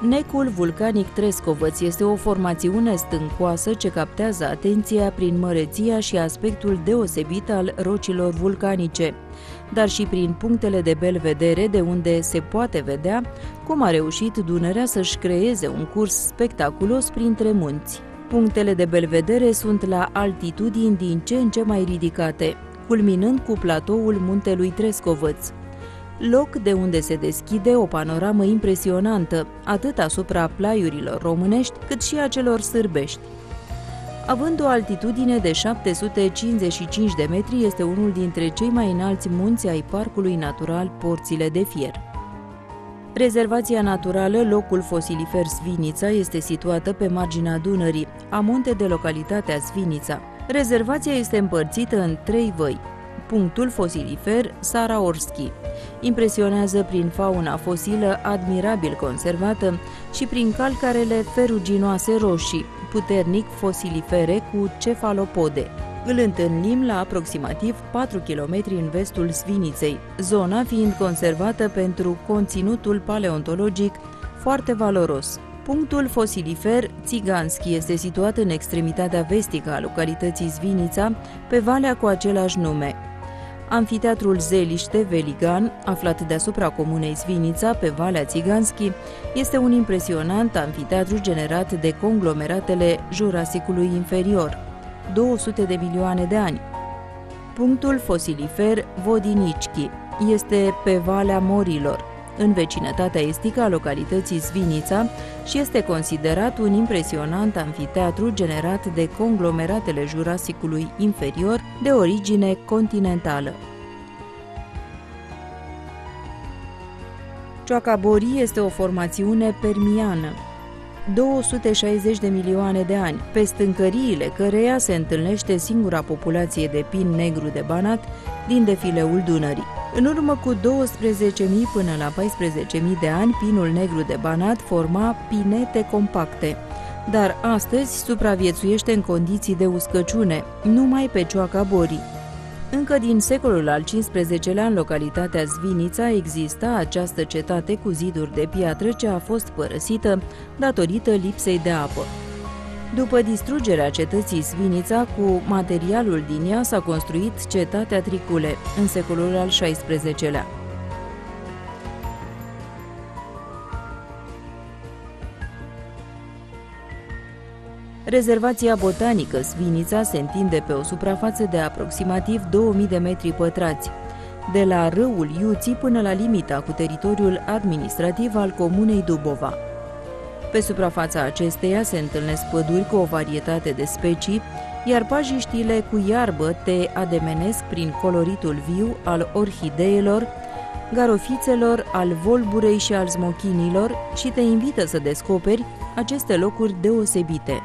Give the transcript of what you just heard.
Necul vulcanic Trescovăț este o formațiune stâncoasă ce captează atenția prin măreția și aspectul deosebit al rocilor vulcanice, dar și prin punctele de belvedere de unde se poate vedea cum a reușit Dunărea să-și creeze un curs spectaculos printre munți. Punctele de belvedere sunt la altitudini din ce în ce mai ridicate, culminând cu platoul muntelui Trescovăț, loc de unde se deschide o panoramă impresionantă, atât asupra plaiurilor românești, cât și a celor sârbești. Având o altitudine de 755 de metri, este unul dintre cei mai înalți munți ai Parcului Natural Porțile de Fier. Rezervația naturală Locul Fosilifer Svinița este situată pe marginea Dunării, amunte de localitatea Svinița. Rezervația este împărțită în 3 văi. Punctul fosilifer Saraorski impresionează prin fauna fosilă admirabil conservată și prin calcarele feruginoase roșii, puternic fosilifere cu cefalopode. Îl întâlnim la aproximativ 4 km în vestul Sviniței, zona fiind conservată pentru conținutul paleontologic foarte valoros. Punctul fosilifer Țiganski este situat în extremitatea vestică a localității Svinița, pe valea cu același nume. Amfiteatrul Zeliște Veligan, aflat deasupra comunei Svinița, pe Valea Țiganski, este un impresionant amfiteatru generat de conglomeratele Jurasicului inferior, 200 de milioane de ani. Punctul fosilifer Vodinichki este pe Valea Morilor, în vecinătatea estică a localității Svinița, și este considerat un impresionant amfiteatru generat de conglomeratele Jurasicului inferior de origine continentală. Cioaca Borii este o formațiune permiană, 260 de milioane de ani, pe stâncăriile căreia se întâlnește singura populație de pin negru de Banat din defileul Dunării. În urmă cu 12.000 până la 14.000 de ani, pinul negru de Banat forma pinete compacte, dar astăzi supraviețuiește în condiții de uscăciune, numai pe Cioaca Borii. Încă din secolul al XV-lea, în localitatea Zvinița, exista această cetate cu ziduri de piatră ce a fost părăsită datorită lipsei de apă. După distrugerea cetății Svinița, cu materialul din ea s-a construit cetatea Tricule, în secolul al XVI-lea. Rezervația botanică Svinița se întinde pe o suprafață de aproximativ 2000 de metri pătrați, de la râul Iuții până la limita cu teritoriul administrativ al comunei Dubova. Pe suprafața acesteia se întâlnesc păduri cu o varietate de specii, iar pajiștile cu iarbă te ademenesc prin coloritul viu al orhideelor, garofițelor, al volburei și al smochinilor și te invită să descoperi aceste locuri deosebite.